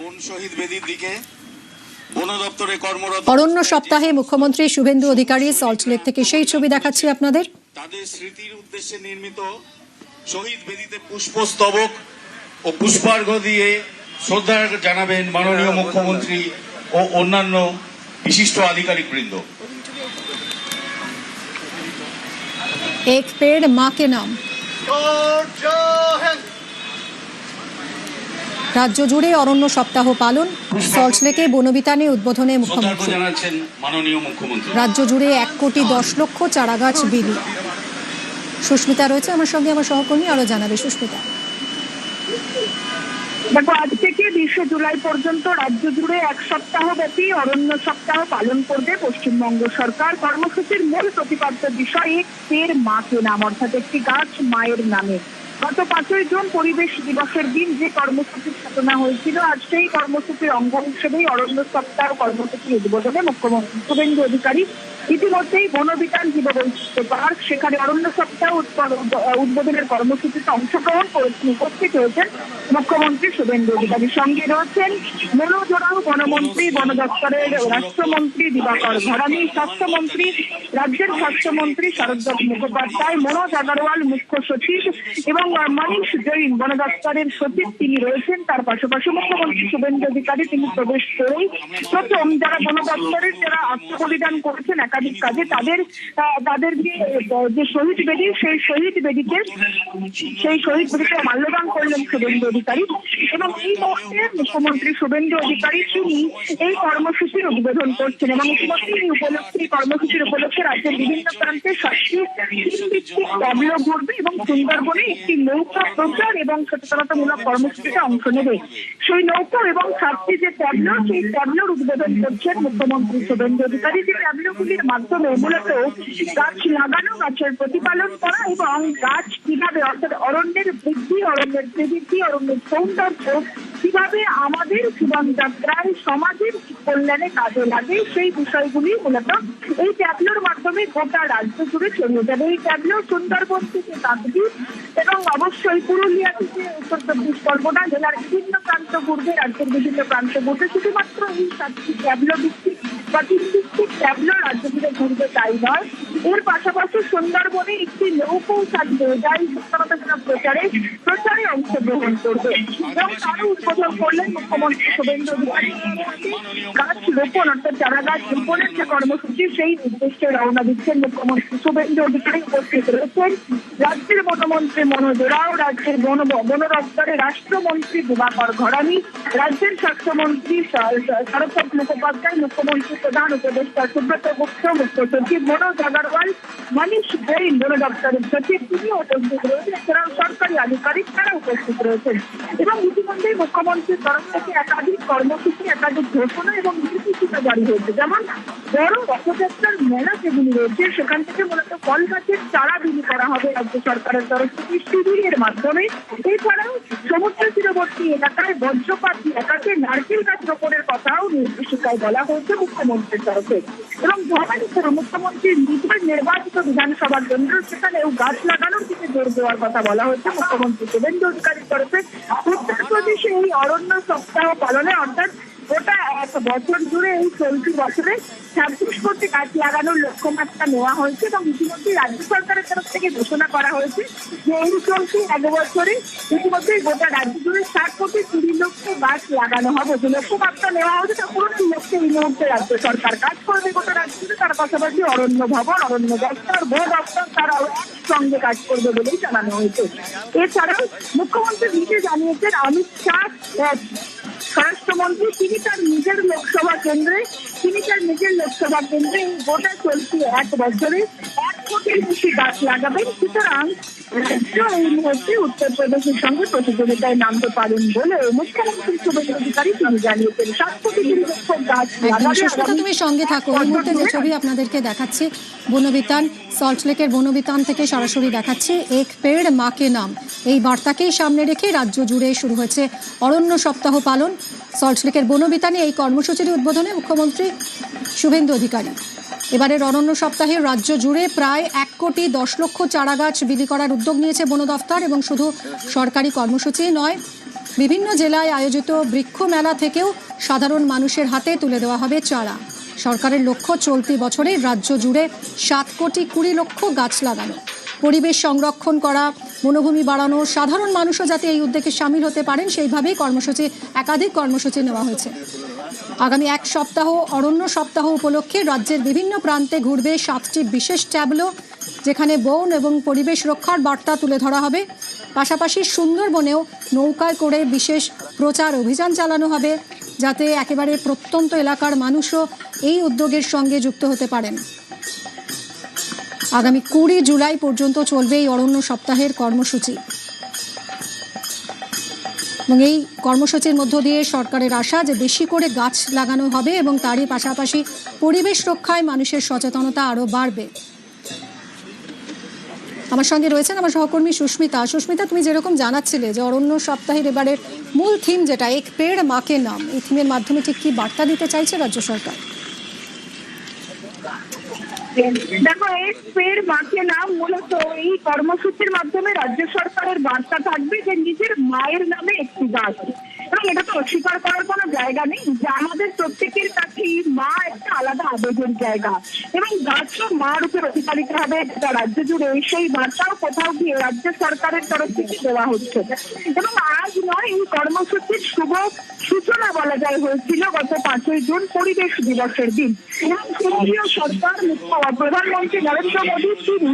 বন শহীদ বেদির দিকে বন দপ্তরে কর্মরত অরণ্য সপ্তাহে মুখ্যমন্ত্রী শুভেন্দু অধিকারী সল্টলেক থেকে সেই ছবি দেখাচ্ছি আপনাদের। তাদের স্মৃতির উদ্দেশ্যে নির্মিত শহীদ বেদিতে পুষ্পস্তবক ও পুষ্পার্ঘ দিয়ে শ্রদ্ধা জানাবেন মাননীয় মুখ্যমন্ত্রী ও অন্যান্য বিশিষ্ট আধিকারিকবৃন্দ। এক পেড় মা কে নাম। রাজ্য জুড়ে অরণ্য সপ্তাহ পালন, সল্টলেকে বনবিতানে উদ্বোধনে মুখ্যমন্ত্রী। রাজ্য জুড়ে 1,10,00,000 চারাগাছ বিলি। সুস্মিতা রয়েছে আমার সঙ্গে, আমার সহকর্মী আরো জানাবে। সুস্মিতা, দেখো, আজ থেকে 20 জুলাই পর্যন্ত রাজ্য জুড়ে 1 সপ্তাহ ব্যাপী অরণ্য সপ্তাহ পালন করবে পশ্চিমবঙ্গ সরকার। কর্মসূচির মূল প্রতিপাদ্য বিষয় এক পেড় মা কে নাম, অর্থাৎ একটি গাছ মায়ের নামে। গত 5ই জুন পরিবেশ দিবসের দিন যে কর্মসূচির সূচনা হয়েছিল, আজ সেই কর্মসূচির অঙ্গ হিসেবেই অরণ্য সপ্তাহ কর্মসূচির উদ্বোধনে মুখ্যমন্ত্রী শুভেন্দু অধিকারী ইতিমধ্যেই বনবিতান জীববৈচিত্র্য পার্ক, সেখানে অরণ্য সপ্তাহ উদ্বোধনের কর্মসূচিতে অংশগ্রহণ করেছেন। উপস্থিত হয়েছেন মুখ্যমন্ত্রী শুভেন্দু অধিকারীর সঙ্গে রয়েছেন মনোজোরাও বনমন্ত্রী, বন দপ্তরের রাষ্ট্রমন্ত্রী দিবাকর ঘরামি, স্বাস্থ্যমন্ত্রী, রাজ্যের স্বাস্থ্যমন্ত্রী শারদা মুখোপাধ্যায়, মনোজ আগরওয়াল মুখ্য সচিব এবং মনীষ জৈন বন দপ্তরের সচিব তিনি রয়েছেন। তার পাশাপাশি মুখ্যমন্ত্রী শুভেন্দু অধিকারী তিনি প্রবেশ করেই প্রথম যারা বন দপ্তরের যারা আত্মবলিদান করেছেন একাধিক কাজে তাদের যে শহীদ বেদি, সেই শহীদ বেদিতে মাল্যদান করলেন শুভেন্দু অধিকারী। এবং এই মুহূর্তে মুখ্যমন্ত্রী শুভেন্দু অধিকারী তিনি এই কর্মসূচির উদ্বোধন করছেন এবং ইতিমধ্যে এই কর্মসূচির উপলক্ষে রাজ্যের বিভিন্ন প্রান্তে 7টি ট্যাবলো ঘুরবে এবং সুন্দরবনে একটি নৌকা প্রচার এবং সচেতনতামূলক কর্মসূচিতে অংশ নেবে। সেই নৌকা এবং 7টি যে ট্যাবলো, সেই ট্যাবলোর উদ্বোধন করছেন মুখ্যমন্ত্রী শুভেন্দু অধিকারী। যে ট্যাবলোগুলির মাধ্যমে মূলত গাছ লাগানো, গাছের প্রতিপালন করা এবং গাছ কিভাবে, অর্থাৎ অরণ্যের বৃদ্ধি, অরণ্যের প্রবৃদ্ধি, অরণ্যের সৌন্দর্য কিভাবে আমাদের জীবনযাত্রায় সমাজের কল্যাণে কাজে লাগে, সেই বিষয়গুলি মূলত এই ট্যাবলোর মাধ্যমে গোটা রাজ্য জুড়ে ছড়িয়ে যাবে। এই ট্যাবলো সুন্দরবন থেকে কাকদ্বীপ এবং অবশ্যই পুরুলিয়া থেকে উত্তর 24 পরগনা জেলার বিভিন্ন প্রান্ত ঘুরবে, রাজ্যের বিভিন্ন প্রান্ত ঘুরবে। শুধুমাত্র এই 7টি ট্যাবলো ভিত্তিক বা 3 ভিত্তিক ট্যাবলো রাজ্য জুড়ে ঘুরবে তাই নয়, এর পাশাপাশি সুন্দরবনে একটি নৌকোও থাকবে যা এই সচেতনতামূলক প্রচারে অংশগ্রহণ করবে। এবং তারও উদ্বোধন করলেন মুখ্যমন্ত্রী শুভেন্দু অধিকারী। গাছ রোপণ, অর্থাৎ চারা গাছ রোপণের যে কর্মসূচি, সেই উদ্দেশ্যে রওনা দিচ্ছেন মুখ্যমন্ত্রী শুভেন্দু অধিকারী। উপস্থিত রয়েছেন রাজ্যের বনমন্ত্রী মনোজোরাও, রাজ্যের বন দপ্তরের রাষ্ট্রমন্ত্রী দিবাকর ঘরামি, রাজ্যের স্বাস্থ্যমন্ত্রী শারদা মুখোপাধ্যায়, মুখ্যমন্ত্রী প্রধান উপদেষ্টা সুব্রত গুপ্ত, মুখ্য সচিব মনোজ আগরওয়াল, মনীষ জৈন বন দপ্তরের সচিব তিনিও উপস্থিত রয়েছেন। এছাড়াও সরকারি আধিকারিক তারা উপস্থিত রয়েছেন। এবং ইতিমধ্যেই মুখ্যমন্ত্রীর তরফ থেকে একাধিক কর্মসূচি, একাধিক ঘোষণা এবং নির্দেশিকা জারি হয়েছে। যেমন বড় রথযাত্রার মেলা যেগুলি রয়েছে, সেখান থেকে মূলত ফল গাছের চারা বিলি করা হবে রাজ্য সরকারের তরফ থেকে শিবিরের মাধ্যমে। এছাড়াও সমুদ্র তীরবর্তী এলাকায় বজ্রপাত এলাকাতে নারকেল গাছ রোপণের কথাও নির্দেশিকায় বলা হয়েছে মুখ্যমন্ত্রীর তরফে। এবং ভবানীপুর মুখ্যমন্ত্রীর নিজের নির্বাচিত বিধানসভা কেন্দ্র, সেখানেও গাছ লাগানোর দিকে জোর দেওয়ার কথা বলা হয়েছে মুখ্যমন্ত্রী শুভেন্দু অধিকারীর তরফে। উত্তরপ্রদেশে এই অরণ্য সপ্তাহ পালনে, অর্থাৎ গোটা 1 বছর জুড়ে এই চলতি বছরে 26 কোটি গাছ লাগানোর লক্ষ্যমাত্রা নেওয়া হয়েছে এবং ইতিমধ্যে রাজ্য সরকারের তরফ থেকে ঘোষণা করা হয়েছে যে এই চলতি 1 বছরে ইতিমধ্যে গোটা রাজ্য জুড়ে 7,20,00,000 গাছ লাগানো হবে। যে লক্ষ্যমাত্রা নেওয়া হয়েছে তা পূরণের লক্ষ্যে এই মুহূর্তে রাজ্য সরকার কাজ করবে গোটা রাজ্য জুড়ে। তার পাশাপাশি অরণ্য ভবন, অরণ্য দপ্তর, বন দপ্তর তারাও একসঙ্গে কাজ করবে বলেই জানানো হয়েছে। এছাড়াও মুখ্যমন্ত্রী নিজে জানিয়েছেন অমিত শাহ স্বরাষ্ট্রমন্ত্রী তিনি তার নিজের লোকসভা কেন্দ্রে এই গোটা চলতি 1 বছরে 1 কোটির বেশি গাছ লাগাবেন। সুতরাং রাজ্য এই মুহূর্তে উত্তরপ্রদেশের সঙ্গে প্রতিযোগিতায় নামতে পারেন বলে মুখ্যমন্ত্রী শুভেন্দু অধিকারী তিনি জানিয়েছেন। 7 কোটি গাছ লাগাবে। তুমি সঙ্গে থাকো। এই মুহূর্তে যে ছবি আপনাদেরকে দেখাচ্ছি বনবিতান, সল্টলেকের বনবিতান থেকে সরাসরি দেখাচ্ছি এক পেড় মা কে নাম। এই বার্তাকেই সামনে রেখে রাজ্য জুড়ে শুরু হয়েছে অরণ্য সপ্তাহ পালন। সল্টলেকের বনবিতানে এই কর্মসূচির উদ্বোধনে মুখ্যমন্ত্রী শুভেন্দু অধিকারী। এবারের অরণ্য সপ্তাহে রাজ্য জুড়ে প্রায় 1,10,00,000 চারা গাছ বিলি করার উদ্যোগ নিয়েছে বন দফতর। এবং শুধু সরকারি কর্মসূচি নয়, বিভিন্ন জেলায় আয়োজিত বৃক্ষ মেলা থেকেও সাধারণ মানুষের হাতে তুলে দেওয়া হবে চারা। সরকারের লক্ষ্য চলতি বছরে রাজ্য জুড়ে 7,20,00,000 গাছ লাগানো। পরিবেশ সংরক্ষণ করা, বনভূমি বাড়ানো, সাধারণ মানুষও যাতে এই উদ্যোগে সামিল হতে পারেন সেইভাবেই একাধিক কর্মসূচি নেওয়া হয়েছে। আগামী এক সপ্তাহ অরণ্য সপ্তাহ উপলক্ষে রাজ্যের বিভিন্ন প্রান্তে ঘুরবে 7টি বিশেষ ট্যাবলো, যেখানে বন এবং পরিবেশ রক্ষার বার্তা তুলে ধরা হবে। পাশাপাশি সুন্দরবনেও নৌকায় করে বিশেষ প্রচার অভিযান চালানো হবে, যাতে একেবারে প্রত্যন্ত এলাকার মানুষও এই উদ্যোগের সঙ্গে যুক্ত হতে পারেন। আগামী 20 জুলাই পর্যন্ত চলবে এই অরণ্য সপ্তাহের কর্মসূচি এবং এই কর্মসূচির মধ্য দিয়ে সরকারের আশা যে বেশি করে গাছ লাগানো হবে এবং তারই পাশাপাশি পরিবেশ রক্ষায় মানুষের সচেতনতা আরও বাড়বে। আমার সঙ্গে রয়েছেন আমার সহকর্মী সুস্মিতা। সুস্মিতা, তুমি যেরকম জানাচ্ছিলে যে অরণ্য সপ্তাহের এবারের মূল থিম যেটা এক পেড় মাকে নাম, এই থিমের মাধ্যমে ঠিক কি বার্তা দিতে চাইছে রাজ্য সরকার? দেখো, এক পেড় মাকে নাম মূলত এই কর্মসূচির মাধ্যমে রাজ্য সরকারের বার্তা থাকবে যে নিজের মায়ের নামে একটি গাছ। এবং এটা তো অস্বীকার করার কোনো জায়গা নেই যে আমাদের প্রত্যেকের কাছেই মা একটা আলাদা আবেগের জায়গা, এবং গাছও মা রূপে প্রতিপালিত হবে রাজ্য জুড়ে। সেই বার্তাও কোথাও গিয়ে রাজ্য সরকারের তরফ থেকে দেওয়া হচ্ছে। এবং আজ নয়, এই কর্মসূচির শুভ সূচনা বলা যায় হয়েছিল গত 5ই জুন পরিবেশ দিবসের দিন। এবং কেন্দ্রীয় সরকার প্রধানমন্ত্রী নরেন্দ্র মোদী তিনি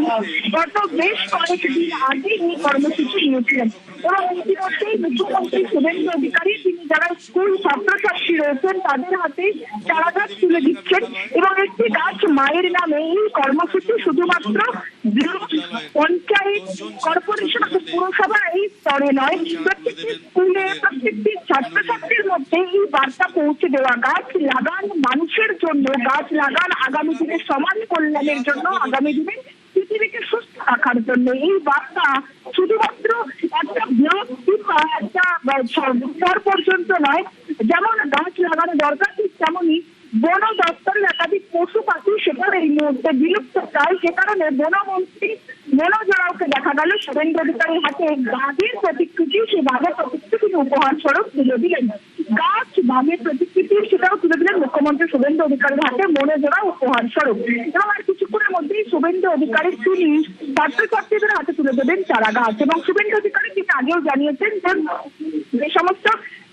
গত বেশ কয়েকদিন আগে এই কর্মসূচি নিয়েছিলেন। এবং ইতিমধ্যেই মুখ্যমন্ত্রী শুভেন্দু অধিকারী তিনি যারা স্কুল ছাত্রছাত্রী রয়েছেন তাদের হাতে চারা গাছ তুলে দিচ্ছেন। এবং একটি গাছ মায়ের নামে এই কর্মসূচি শুধুমাত্র পঞ্চায়েত, কর্পোরেশন, পুরসভা এই স্তরে নয়, প্রত্যেকটি স্কুলে প্রত্যেকটি ছাত্রছাত্রীর মধ্যে এই বার্তা পৌঁছে দেওয়া। গাছ লাগান মানুষের জন্য, গাছ লাগান আগামী দিনের সমাজ কল্যাণের জন্য, আগামী দিনে পৃথিবীকে সুস্থ রাখার জন্য। এই বার্তা শুধুমাত্র একটা ব্লক কিংবা একটা স্তর পর্যন্ত নয়। যেমন গাছ লাগানো দরকার, ঠিক তেমনই বন দপ্তরের একাধিক পশু পাখি সেটা এই মুহূর্তে বিলুপ্ত প্রায়। সে কারণে বনমন্ত্রী মনোজরাওকে দেখা গেল শুভেন্দু অধিকারীর হাতে বাঘের প্রতিকৃতি, সেই বাঘের প্রতিকৃতি উপহার স্বরূপ তুলে দিলেন। গাছ বাঘের প্রতিকৃতি সেটাও তুলে দিলেন মুখ্যমন্ত্রী শুভেন্দু অধিকারীর হাতে মনোজরা উপহার স্বরূপ। এবং আর কিছুক্ষণের মধ্যেই শুভেন্দু অধিকারী তিনি ছাত্রছাত্রীদের হাতে তুলে দেবেন চারা গাছ। এবং শুভেন্দু অধিকারী তিনি আগেও জানিয়েছেন যে সমস্ত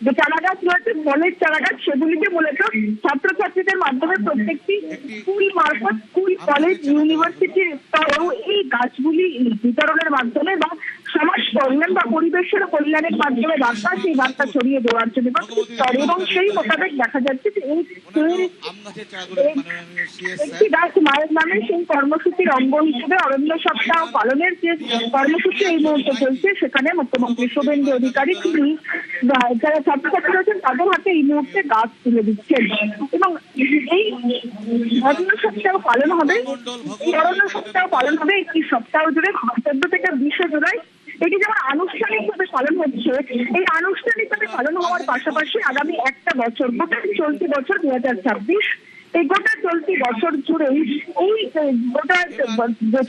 যে চারা গাছ রয়েছে, ফলের চারা গাছ, সেগুলিকে মূলত ছাত্রছাত্রীদের মাধ্যমে প্রত্যেকটি স্কুল মারফত, স্কুল, কলেজ, ইউনিভার্সিটির স্তরেও এই গাছগুলি বিতরণের মাধ্যমে বা সমাজ কল্যাণ বা পরিবেশের কল্যাণের মাধ্যমে বার্তা, সেই বার্তা ছড়িয়ে দেওয়ার জন্য এবং সেই মোতাবেক দেখা যাচ্ছে যে একটি গাছ মায়ের নামে সেই কর্মসূচির অঙ্গ হিসেবে অরণ্য সপ্তাহ পালনের যে কর্মসূচি এই মুহূর্তে চলছে, সেখানে মুখ্যমন্ত্রী শুভেন্দু অধিকারী তিনি যারা ছাত্রছাত্রী রয়েছেন তাদের হাতে এই মুহূর্তে গাছ তুলে দিচ্ছেন। এবং এই অরণ্য সপ্তাহ পালন হবে, একটি সপ্তাহ জুড়ে 14 থেকে 20 জুলাই। এটি যেমন আনুষ্ঠানিকভাবে পালন হচ্ছে, এই আনুষ্ঠানিকভাবে পালন হওয়ার পাশাপাশি আগামী একটা বছর, গোটা চলতি বছর 2026, এই গোটা চলতি বছর জুড়েই এই গোটা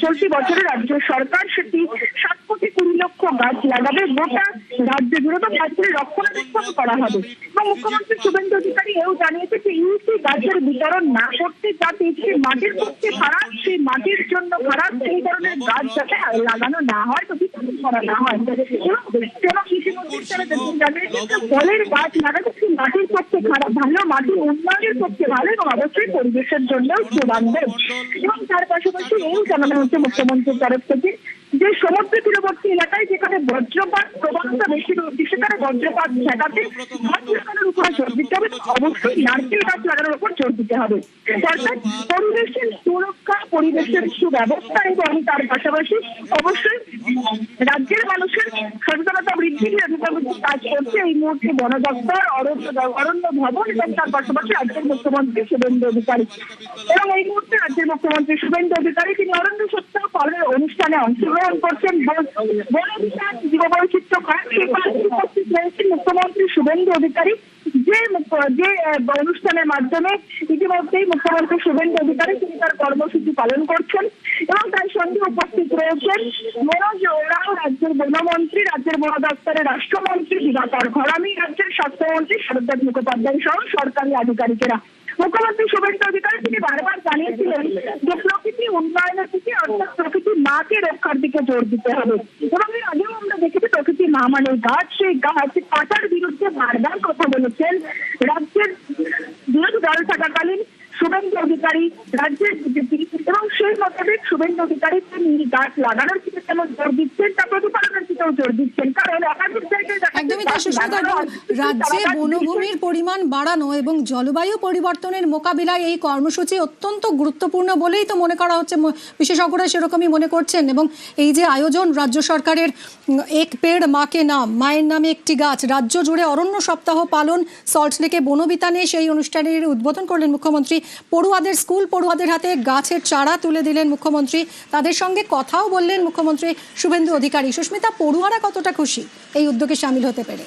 চলতি বছরে রাজ্য সরকার সেটি 7,20,00,000 গাছ লাগাবে গোটা রাজ্য জুড়ে, তো গাছগুলি রক্ষণাবেক্ষণ করা হবে। এবং মুখ্যমন্ত্রী শুভেন্দু অধিকারী এও জানিয়েছে যে এই গাছের বিতরণ না করতে, যাতে সেই মাটির পক্ষে খারাপ, সেই মাটির জন্য খারাপ, সেই ধরনের গাছ যাতে লাগানো না হয়, তো বিতরণ করা না হয়। এবং ইতিমধ্যে তারা জানিয়েছে ফলের গাছ লাগাতে সেই মাটির পক্ষে খারাপ, ভালো মাটির উন্নয়নের পক্ষে ভালো এবং অবশ্যই পরিবেশের জন্য বান্ধব। এবং তার পাশাপাশি এই জানানো হচ্ছে মুখ্যমন্ত্রীর তরফ থেকে যে সমুদ্র তীরবর্তী এলাকায় যেখানে বজ্রপাত প্রবণতা বেশি রয়েছে, সেখানে বজ্রপাত ঠেকাতে গাছ লাগানোর উপর জোর দিতে হবে, অবশ্যই নারকেল গাছ লাগানোর উপর জোর দিতে হবে। অর্থাৎ পরিবেশের সুরক্ষা, পরিবেশের সুব্যবস্থা এবং তার পাশাপাশি অবশ্যই রাজ্যের মানুষের সচেতনতা বৃদ্ধির কাজ করছে এই মুহূর্তে বন দপ্তর, অরণ্য ভবন এবং তার পাশাপাশি রাজ্যের মুখ্যমন্ত্রী শুভেন্দু অধিকারী। এবং এই মুহূর্তে রাজ্যের মুখ্যমন্ত্রী শুভেন্দু অধিকারী তিনি অরণ্য সপ্তাহ পালনের অনুষ্ঠানে অংশগ্রহণ করছেন। বন অভিযান, জীববৈচিত্র্য উপস্থিত রয়েছেন মুখ্যমন্ত্রী শুভেন্দু অধিকারী। যে অনুষ্ঠানের মাধ্যমে ইতিমধ্যেই মুখ্যমন্ত্রী শুভেন্দু অধিকারী তিনি তার কর্মসূচি পালন করছেন এবং তার সঙ্গে উপস্থিত রয়েছেন মনোজ ওরাও, রাজ্যের বনমন্ত্রী, রাজ্যের বন দপ্তরের রাষ্ট্রমন্ত্রী দিবাকর ঘরামি, রাজ্যের স্বাস্থ্যমন্ত্রী শরৎ মুখোপাধ্যায় সহ সরকারি আধিকারিকেরা। মুখ্যমন্ত্রী শুভেন্দু অধিকারী তিনি বারবার জানিয়েছিলেন যে প্রকৃতি উন্নয়নের দিকে অর্থাৎ প্রকৃতি মাকে রক্ষার দিকে জোর দিতে হবে এবং এর আগেও আমরা দেখেছি প্রকৃতি মা মানে গাছ, সেই গাছ কাটার বিরুদ্ধে বারবার কথা বলেছেন রাজ্যের বিরোধী দল থাকাকালীন শুভেন্দু অধিকারী, রাজ্যের বিজেপি, এবং সেই মোতাবেক শুভেন্দু অধিকারী তিনি গাছ লাগানোর দিকে যেমন জোর দিচ্ছেন তা প্রতিপালনের দিকেও জোর দিচ্ছেন। কারণ একাধিক জায়গায় একদমই তাই সুস্মিতা, রাজ্যে বনভূমির পরিমাণ বাড়ানো এবং জলবায়ু পরিবর্তনের মোকাবিলায় এই কর্মসূচি অত্যন্ত গুরুত্বপূর্ণ বলেই তো মনে করা হচ্ছে, বিশেষজ্ঞরা সেরকমই মনে করছেন। এবং এই যে আয়োজন রাজ্য সরকারের এক পেড় মাকে নাম, মায়ের নামে একটি গাছ, রাজ্য জুড়ে অরণ্য সপ্তাহ পালন, সল্টলেকে বনবিতানে সেই অনুষ্ঠানের উদ্বোধন করলেন মুখ্যমন্ত্রী। পড়ুয়াদের, স্কুল পড়ুয়াদের হাতে গাছের চারা তুলে দিলেন মুখ্যমন্ত্রী, তাদের সঙ্গে কথাও বললেন মুখ্যমন্ত্রী শুভেন্দু অধিকারী। সুস্মিতা, পড়ুয়ারা কতটা খুশি এই উদ্যোগে সামিল হতে পেরে?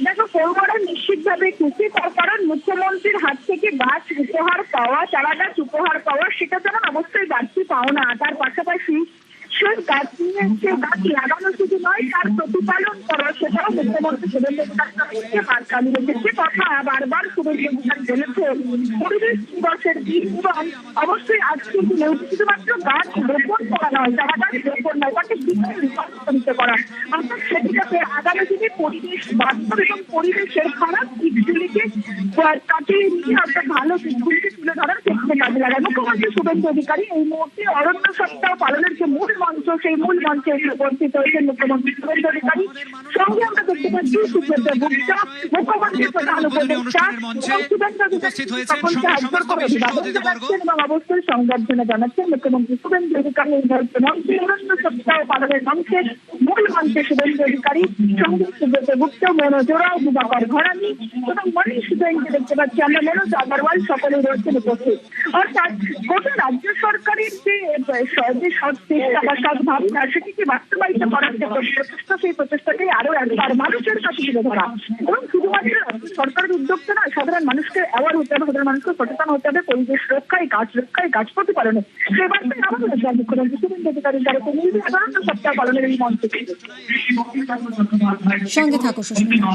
দেখো, পড়ুয়ারা নিশ্চিতভাবে খুশি, তার কারণ মুখ্যমন্ত্রীর হাত থেকে গাছ উপহার পাওয়া, চারা গাছ উপহার পাওয়া, সেটা যেমন অবশ্যই বাড়তি পাওনা। তার পাশাপাশি সেই গাছ নিয়ে সেই গাছ লাগানো শুধু নয়, তার প্রতিপালন করা, সেটাও মুখ্যমন্ত্রী শুভেন্দু অধিকারীকে বার্তা দিয়েছে। যে কথা বারবার শুভেন্দু অধিকারী বলেছে পরিবেশ দিবসের দিন, এবং অবশ্যই আজকে দিনে শুধুমাত্র গাছ রোপণ করা নয়, চারা গাছ রোপণ নয়, তাকে রূপান্তরিত করা, অর্থাৎ সেটিকে আগামী দিনে পরিবেশ বাস্তব এবং পরিবেশের খারাপ দিকগুলিকে কাটিয়ে নিয়ে অর্থাৎ ভালো দিকগুলিকে তুলে ধরার ক্ষেত্রে কাজে লাগায়। মুখ্যমন্ত্রী শুভেন্দু অধিকারী এই মুহূর্তে অরণ্য সপ্তাহ পালনের যে মূল মঞ্চ, সেই মূল মঞ্চে এসে উপস্থিত হয়েছেন মুখ্যমন্ত্রী শুভেন্দু অধিকারী। সঙ্গে আমরা দেখতে পাচ্ছি সুব্রত গুপ্তা, মুখ্যমন্ত্রীর প্রধান উপদেষ্টা, এবং অবশ্যই সংবর্ধনা জানাচ্ছেন মুখ্যমন্ত্রী শুভেন্দু অধিকারী। এই মুহূর্তে মঞ্চে অরণ্য সপ্তাহ পালনের মঞ্চে মূল মঞ্চে শুভেন্দু অধিকারী, সঙ্গে সুব্রত গুপ্তা, মনোজ ওরাও, দিবাকর ঘরামি এবং মনীষ জৈনকে দেখতে পাচ্ছি আমরা, মনোজ আগরওয়াল, সকলেই রয়েছেন উপস্থিত। অর্থাৎ গোটা রাজ্য সরকারের যে চেষ্টা বা সৎ ভাবনা, সেটিকে বাস্তবায়িত করার যে প্রচেষ্টা, সেই প্রচেষ্টাকে আরো একবার মানুষের কাছে তুলে ধরা, এবং শুধুমাত্র সরকারের উদ্যোক্তা নয়, সাধারণ মানুষকে অ্যাওয়ার হতে হবে, সাধারণ মানুষকে সচেতন হতে হবে পরিবেশ রক্ষায়, গাছ রক্ষায়, গাছ প্রতিপালনে। সেই বার্তায় আমাদের মুখ্যমন্ত্রী শুভেন্দু অধিকারী যারা সাধারণত সপ্তাহ পালনের এই মঞ্চে সঙ্গে থাকো সুস্মিতা।